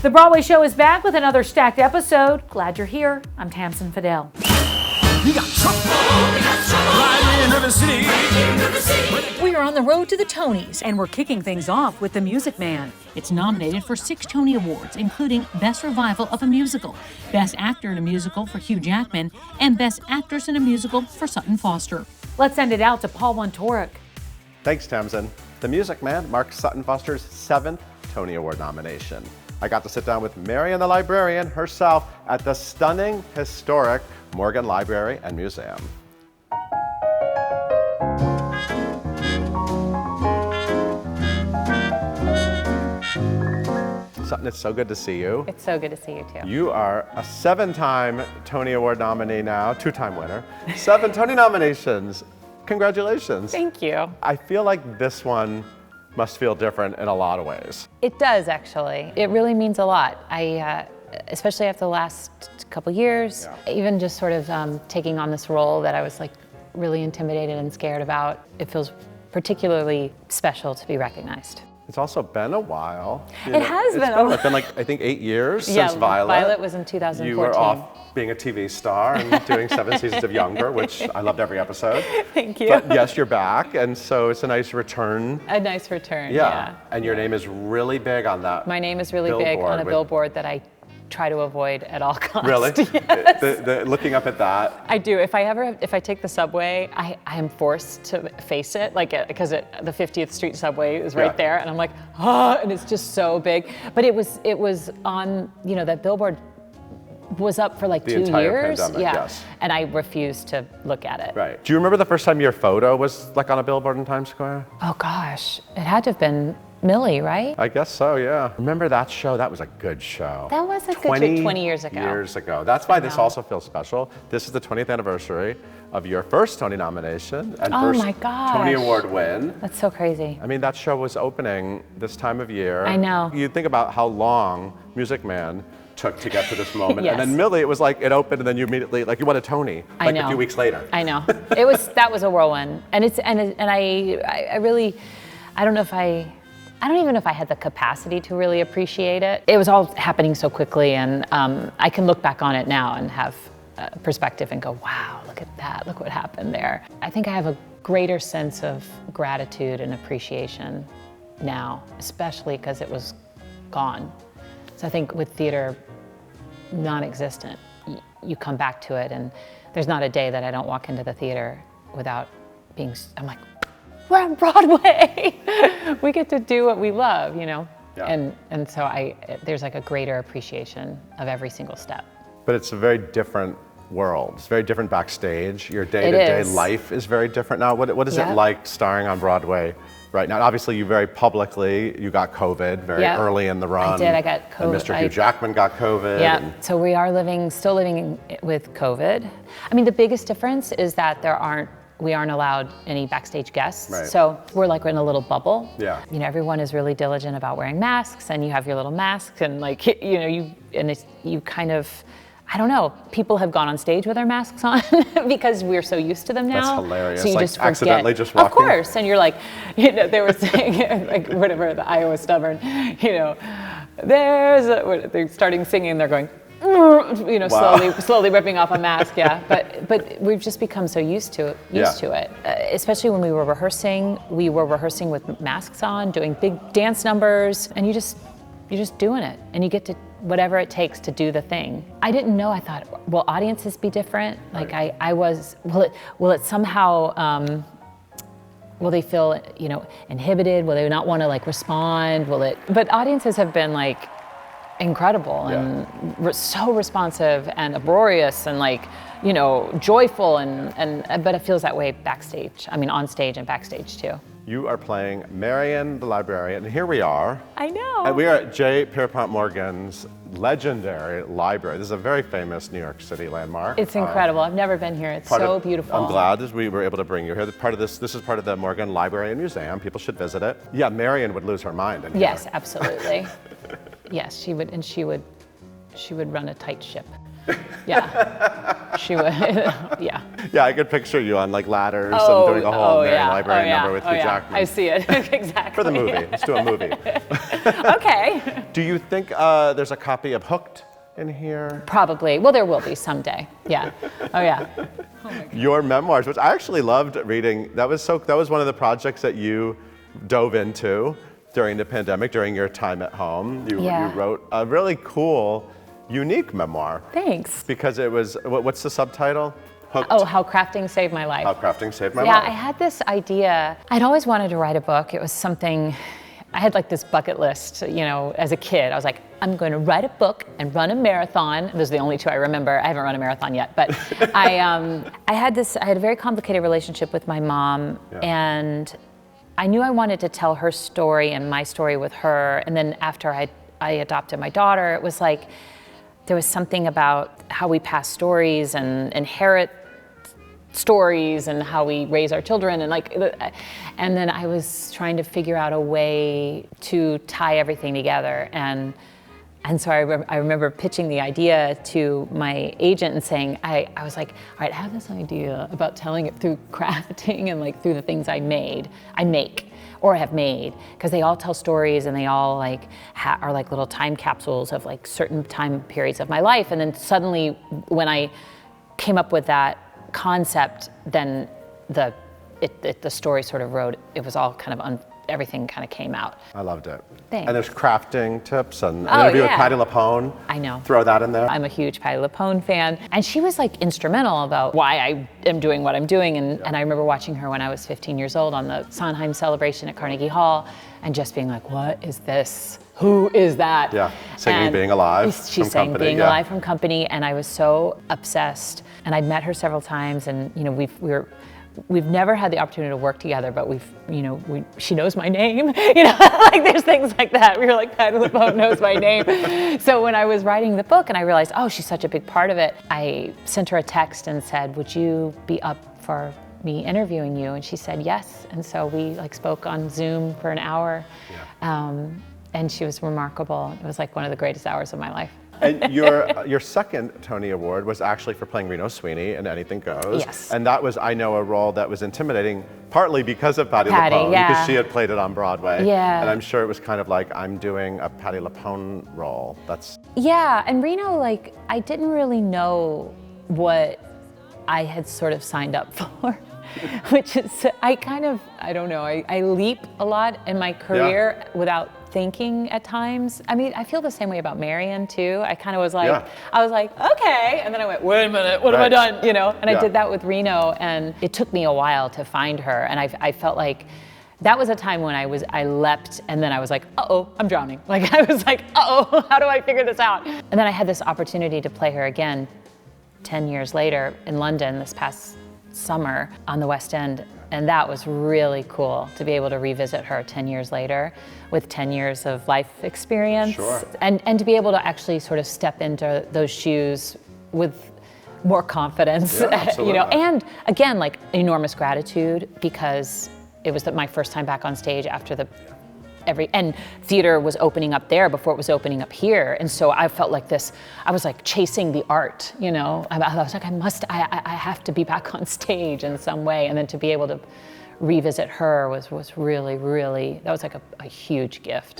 The Broadway show is back with another stacked episode. Glad you're here. I'm Tamsin Fidel. We got trouble. Right in River City. We are on the road to the Tonys, and we're kicking things off with The Music Man. It's nominated for 6 Tony Awards, including Best Revival of a Musical, Best Actor in a Musical for Hugh Jackman, and Best Actress in a Musical for Sutton Foster. Let's send it out to Paul Wontorek. Thanks, Tamsin. The Music Man marks Sutton Foster's 7th Tony Award nomination. I got to sit down with Marian the librarian herself at the stunning, historic Morgan Library and Museum. Sutton, it's so good to see you. It's so good to see you too. You are a 7-time Tony Award nominee now, 2-time winner. 7 Tony nominations. Congratulations. Thank you. I feel like this one must feel different in a lot of ways. It does, actually. It really means a lot. Especially after the last couple years, even just sort of taking on this role that I was like really intimidated and scared about. It feels particularly special to be recognized. It's also been a while. It has been a while. It's been like, I think, 8 years since Violet. Violet was in 2014. You were off being a TV star and doing 7 seasons of Younger, which I loved every episode. Thank you. But yes, you're back, and so it's a nice return. A nice return, yeah. And your name is really big on that. My name is really big on a billboard that I try to avoid at all costs. Really? Yes. Looking up at that. I do. If I take the subway, I am forced to face it, like because the 50th Street subway is right there, and I'm like, and it's just so big. But it was on, that billboard was up for like 2 years. The entire pandemic, yes. And I refused to look at it. Right. Do you remember the first time your photo was like on a billboard in Times Square? Oh gosh, it had to have been Millie, right? I guess so, yeah. Remember that show? That was a good show. That was a good show 20 years ago. Years ago. That's why this also feels special. This is the 20th anniversary of your first Tony nomination and first Tony Award win. That's so crazy. I mean, that show was opening this time of year. I know. You think about how long Music Man took to get to this moment. Yes. And then Millie, it was like it opened and then you immediately, like you won a Tony like a few weeks later. I know. That was a whirlwind. And I really, I don't even know if I had the capacity to really appreciate it. It was all happening so quickly, and I can look back on it now and have perspective and go, wow, look at that, look what happened there. I think I have a greater sense of gratitude and appreciation now, especially because it was gone. So I think with theater non-existent, you come back to it, and there's not a day that I don't walk into the theater without I'm like, we're on Broadway. We get to do what we love, Yeah. And so there's like a greater appreciation of every single step. But it's a very different world. It's very different backstage. Your day-to-day life is very different now. What is it like starring on Broadway right now? Obviously, you very publicly, you got COVID very early in the run. I did, I got COVID. And Mr. Hugh Jackman got COVID. Yeah, so we are still living with COVID. I mean, the biggest difference is that we aren't allowed any backstage guests. Right. So we're like in a little bubble. Yeah. Everyone is really diligent about wearing masks, and you have your little masks, and like, you kind of, I don't know, people have gone on stage with their masks on because we're so used to them now. That's hilarious. So you like just forget. Accidentally just walking. Of course, and you're like, they were saying, like whatever, the Iowa Stubborn, they're starting singing, they're going, slowly ripping off a mask, But we've just become so used to it. Especially when we were rehearsing with masks on, doing big dance numbers, and you're just doing it, and you get to whatever it takes to do the thing. I didn't know. I thought, will audiences be different? Like will it somehow? Will they feel inhibited? Will they not want to like respond? But audiences have been like incredible and so responsive and uproarious and like joyful and but it feels that way backstage. I mean, on stage and backstage too. You are playing Marian the librarian, and here we are. I know. And we are at J. Pierpont Morgan's legendary library. This is a very famous New York City landmark. It's incredible. I've never been here. It's so beautiful. I'm glad that we were able to bring you here. This is part of the Morgan Library and Museum. People should visit it. Yeah, Marian would lose her mind in here. Yes, absolutely. Yes, she would, and she would run a tight ship. Yeah, she would. Yeah. Yeah, I could picture you on like ladders and doing a whole Marian Librarian number with Hugh Jackman. I see it. Exactly. For the movie. Let's do a movie. Okay. Do you think there's a copy of Hooked in here? Probably. Well, there will be someday. Yeah. Oh yeah. Your memoirs, which I actually loved reading. That was one of the projects that you dove into during the pandemic, during your time at home. You wrote a really cool, unique memoir. Thanks. Because it was, what's the subtitle? Hooked. Oh, How Crafting Saved My Life. How Crafting Saved My Yeah, Life. I had this idea. I'd always wanted to write a book. It was something, I had like this bucket list, you know, as a kid. I was like, I'm going to write a book and run a marathon. Those are the only two I remember. I haven't run a marathon yet, but I had a very complicated relationship with my mom, and I knew I wanted to tell her story and my story with her. And then after I adopted my daughter, it was like, there was something about how we pass stories and inherit stories and how we raise our children and then I was trying to figure out a way to tie everything together, and so I remember pitching the idea to my agent and saying, I was like, all right, I have this idea about telling it through crafting and like through the things I make or have made, because they all tell stories and they all like are like little time capsules of like certain time periods of my life. And then suddenly when I came up with that concept, then the story sort of wrote, it was all kind of everything kind of came out. I loved it. Thanks. And there's crafting tips and an interview with Patti LuPone. I know. Throw that in there. I'm a huge Patti LuPone fan, and she was like instrumental about why I am doing what I'm doing. And I remember watching her when I was 15 years old on the Sondheim celebration at Carnegie Hall, and just being like, what is this? Who is that? Yeah, singing Being Alive. She sang Being Alive from Company, and I was so obsessed. And I'd met her several times, and you know, we've never had the opportunity to work together, but she knows my name, you know, like there's things like that. We were like, Patti LuPone knows my name. So when I was writing the book and I realized, oh, she's such a big part of it, I sent her a text and said, would you be up for me interviewing you? And she said yes. And so we like spoke on Zoom for an hour. And she was remarkable. It was like one of the greatest hours of my life. And your second Tony Award was actually for playing Reno Sweeney in Anything Goes. Yes. And that was, I know, a role that was intimidating, partly because of Patti LuPone, because she had played it on Broadway. Yeah. And I'm sure it was kind of like, I'm doing a Patti LuPone role. Yeah, and Reno, like, I didn't really know what I had sort of signed up for. Which is, I don't know, I leap a lot in my career without thinking at times. I mean, I feel the same way about Marian too. I kind of was like, I was like, okay, and then I went, wait a minute, what have I done? You know, and I did that with Reno, and it took me a while to find her, and I felt like that was a time when I leapt, and then I was like, uh-oh, I'm drowning. Like, I was like, uh-oh, how do I figure this out? And then I had this opportunity to play her again 10 years later in London this past summer on the West End, and that was really cool to be able to revisit her 10 years later with 10 years of life experience, and to be able to actually sort of step into those shoes with more confidence, you know, and again, like enormous gratitude, because it was my first time back on stage after and theater was opening up there before it was opening up here. And so I felt like I was like chasing the art, you know. I was like, I have to be back on stage in some way. And then to be able to revisit her was really, really, that was like a huge gift.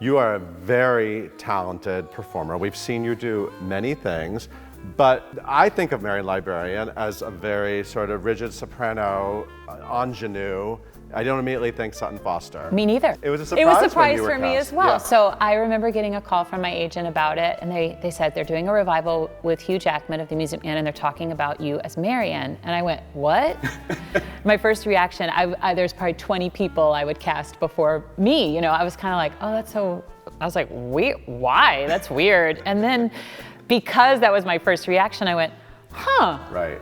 You are a very talented performer. We've seen you do many things, but I think of Marian Librarian as a very sort of rigid soprano, ingenue. I don't immediately think Sutton Foster. Me neither. It was a surprise for me as well. So I remember getting a call from my agent about it, and they said they're doing a revival with Hugh Jackman of The Music Man, and they're talking about you as Marian. And I went, what? My first reaction, there's probably 20 people I would cast before me. You know, I was kind of like, oh, that's so, I was like, why? That's weird. And then because that was my first reaction, I went, huh. Right.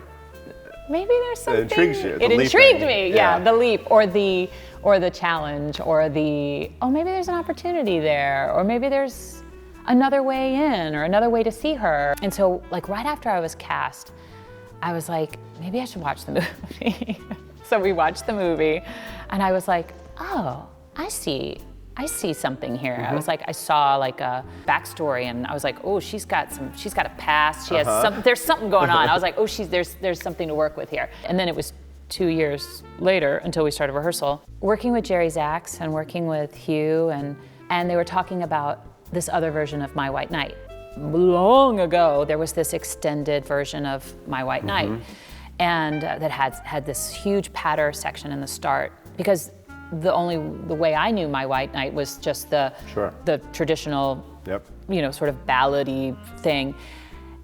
Maybe there's something. It intrigues you. It intrigued me, the leap, or the challenge, or maybe there's an opportunity there, or maybe there's another way in, or another way to see her. And so, like, right after I was cast, I was like, maybe I should watch the movie. So we watched the movie, and I was like, oh, I see something here. I was like, I saw like a backstory, and I was like, oh, she's got a past. She has there's something going on. I was like, oh, there's something to work with here. And then it was 2 years later until we started rehearsal, working with Jerry Zaks and working with Hugh, and they were talking about this other version of My White Knight. Long ago, there was this extended version of My White Knight, and that had this huge patter section in the start, because the way I knew My White Knight was just the traditional, sort of ballady thing.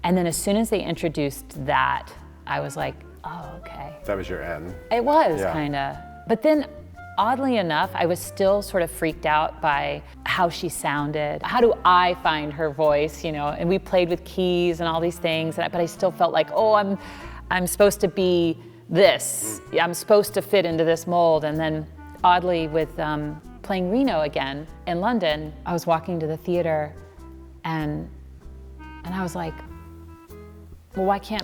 And then as soon as they introduced that, I was like, oh, okay. That was your end. It was kind of. But then, oddly enough, I was still sort of freaked out by how she sounded. How do I find her voice, And we played with keys and all these things, but I still felt like, oh, I'm supposed to be this. I'm supposed to fit into this mold. And then, oddly, with playing Reno again in London, I was walking to the theater, and I was like, well, why can't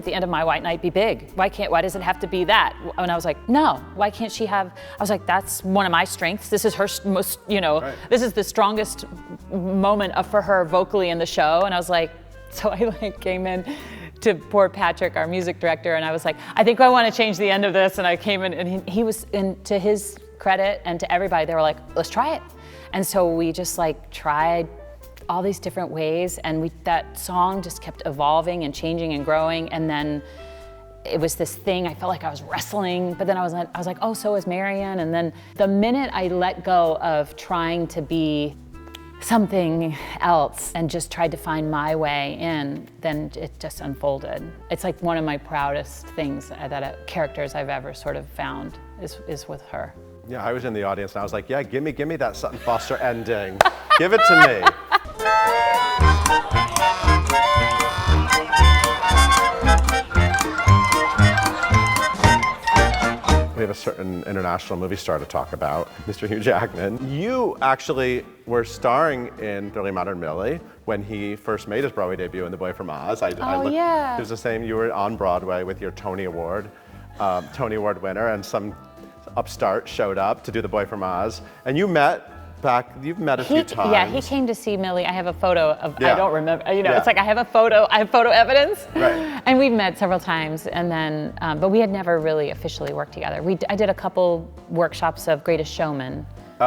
the end of My White Knight be big? Why does it have to be that? And I was like, no, why can't she have, I was like, that's one of my strengths. This is her most, this is the strongest moment for her vocally in the show. And I was like, so I came in to poor Patrick, our music director, and I was like, I think I want to change the end of this. And I came in, and he was, to his credit and to everybody, they were like, let's try it. And so we just tried all these different ways, and that song just kept evolving and changing and growing, and then it was this thing, I felt like I was wrestling, but then I was like, oh, so is Marian. And then the minute I let go of trying to be something else and just tried to find my way in, then it just unfolded. It's like one of my proudest things characters I've ever sort of found is with her. Yeah, I was in the audience and I was like, yeah, give me that Sutton Foster ending. Give it to me. We have a certain international movie star to talk about, Mr. Hugh Jackman. You actually were starring in Thoroughly Modern Millie when he first made his Broadway debut in The Boy from Oz. It was the same, you were on Broadway with your Tony Award winner, and some upstart showed up to do The Boy from Oz, and you've met a few times. Yeah, he came to see Millie. I have a photo of, I don't remember, it's like I have photo evidence. Right. And we've met several times, and then, but we had never really officially worked together. I did a couple workshops of Greatest Showman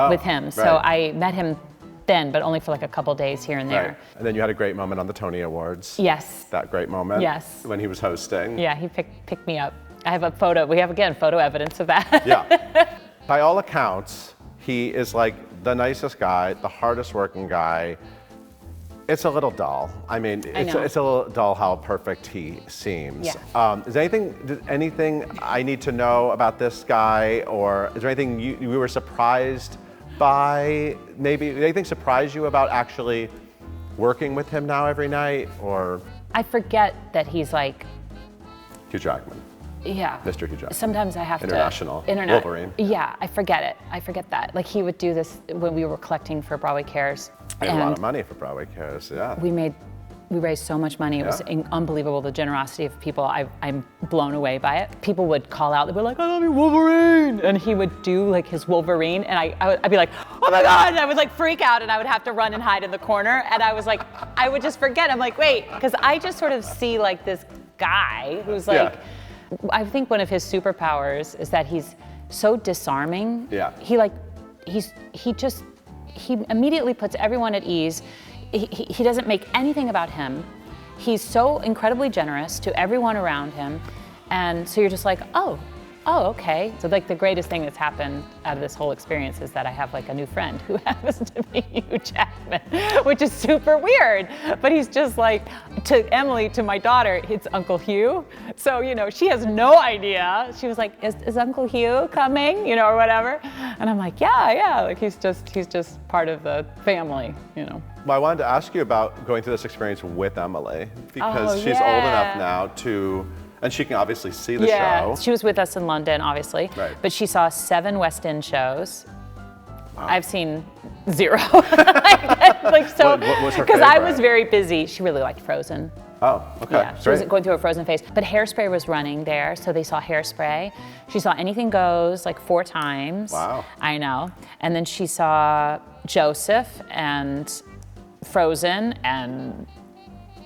with him, so I met him then, but only for a couple days here and there. Right. And then you had a great moment on the Tony Awards. Yes. That great moment. Yes. When he was hosting. Yeah, he picked me up. I have a photo. We have, again, photo evidence of that. Yeah. By all accounts, he is the nicest guy, the hardest working guy. It's a little dull. I mean, it's a little dull how perfect he seems. Yeah. Is anything I need to know about this guy, or is there anything you were surprised by? Maybe anything surprised you about actually working with him now every night, or? I forget that he's Hugh Jackman. Yeah. Mr. Hugh Jackman. Sometimes I have International. Wolverine. Yeah, I forget it. I forget that. He would do this when we were collecting for Broadway Cares. Made a lot of money for Broadway Cares, yeah. We raised so much money. It was unbelievable, the generosity of people. I'm blown away by it. People would call out, they'd be like, I love you, Wolverine! And he would do his Wolverine, and I'd be like, oh my God! And I would freak out, and I would have to run and hide in the corner, and I was like, I would just forget. I'm like, wait, because I just sort of see this guy who's I think one of his superpowers is that he's so disarming. Yeah. He immediately puts everyone at ease. He doesn't make anything about him. He's so incredibly generous to everyone around him. And so you're just like, oh, okay. So the greatest thing that's happened out of this whole experience is that I have a new friend who happens to be Hugh Jackman, which is super weird. But he's just to Emily, to my daughter, it's Uncle Hugh. So, she has no idea. She was like, is Uncle Hugh coming? Or whatever. And I'm like, yeah. He's just part of the family, Well, I wanted to ask you about going through this experience with Emily, because she's old enough now and she can obviously see the show. Yeah, she was with us in London, obviously. Right. But she saw 7 West End shows. Wow. I've seen 0. What was her favorite? Because I was very busy. She really liked Frozen. Oh, okay. Yeah, she was going through a frozen phase. But Hairspray was running there, so they saw Hairspray. She saw Anything Goes like 4 times. Wow. I know. And then she saw Joseph and Frozen and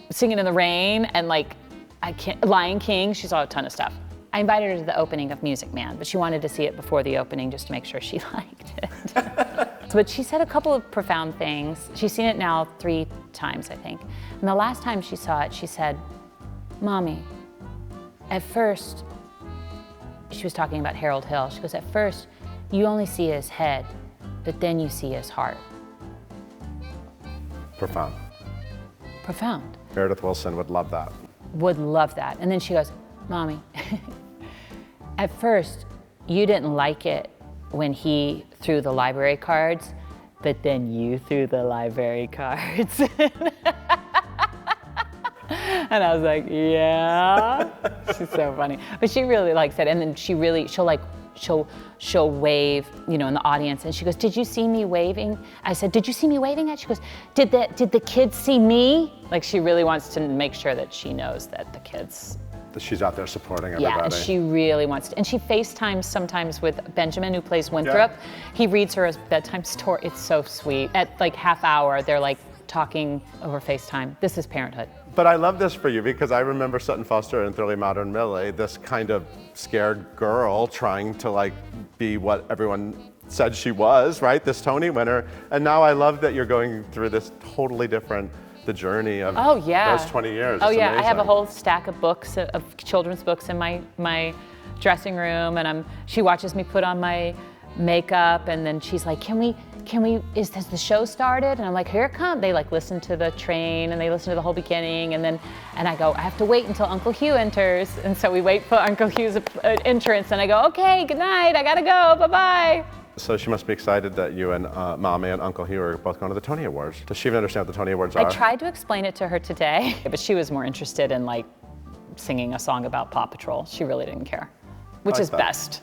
Singing in the Rain and like Lion King. She saw a ton of stuff. I invited her to the opening of Music Man, but she wanted to see it before the opening just to make sure she liked it. But she said a couple of profound things. She's seen it now 3 times, I think. And the last time she saw it, she said, "Mommy, at first," she was talking about Harold Hill, she goes, "At first, you only see his head, but then you see his heart." Profound. Profound. Meredith Willson would love that. Would love that. And then she goes, "Mommy, at first, you didn't like it when he threw the library cards, but then you threw the library cards." And I was like, yeah. She's so funny. But she really likes it. And then she'll wave, you know, in the audience. And she goes, "Did you see me waving?" I said, "Did you see me waving at?" She goes, did the kids see me?" Like she really wants to make sure that she knows that the kids. That she's out there supporting everybody. Yeah, and she really wants to. And she FaceTimes sometimes with Benjamin, who plays Winthrop. Yeah. He reads her a bedtime story. It's so sweet. At like half hour, they're like talking over FaceTime. This is parenthood. But I love this for you because I remember Sutton Foster in Thoroughly Modern Millie, this kind of scared girl trying to like be what everyone said she was, right? This Tony winner. And now I love that you're going through this totally different, the journey of those 20 years. Oh It's yeah, amazing. I have a whole stack of books, of children's books in my dressing room, and she watches me put on my makeup, and then she's like, has the show started? And I'm like, here it comes. They like listen to the train and they listen to the whole beginning, and I go, I have to wait until Uncle Hugh enters. And so we wait for Uncle Hugh's entrance, and I go, okay, good night, I gotta go, bye-bye. So she must be excited that you and Mommy and Uncle Hugh are both going to the Tony Awards. Does she even understand what the Tony Awards are? I tried to explain it to her today, but she was more interested in like singing a song about Paw Patrol. She really didn't care, which is best.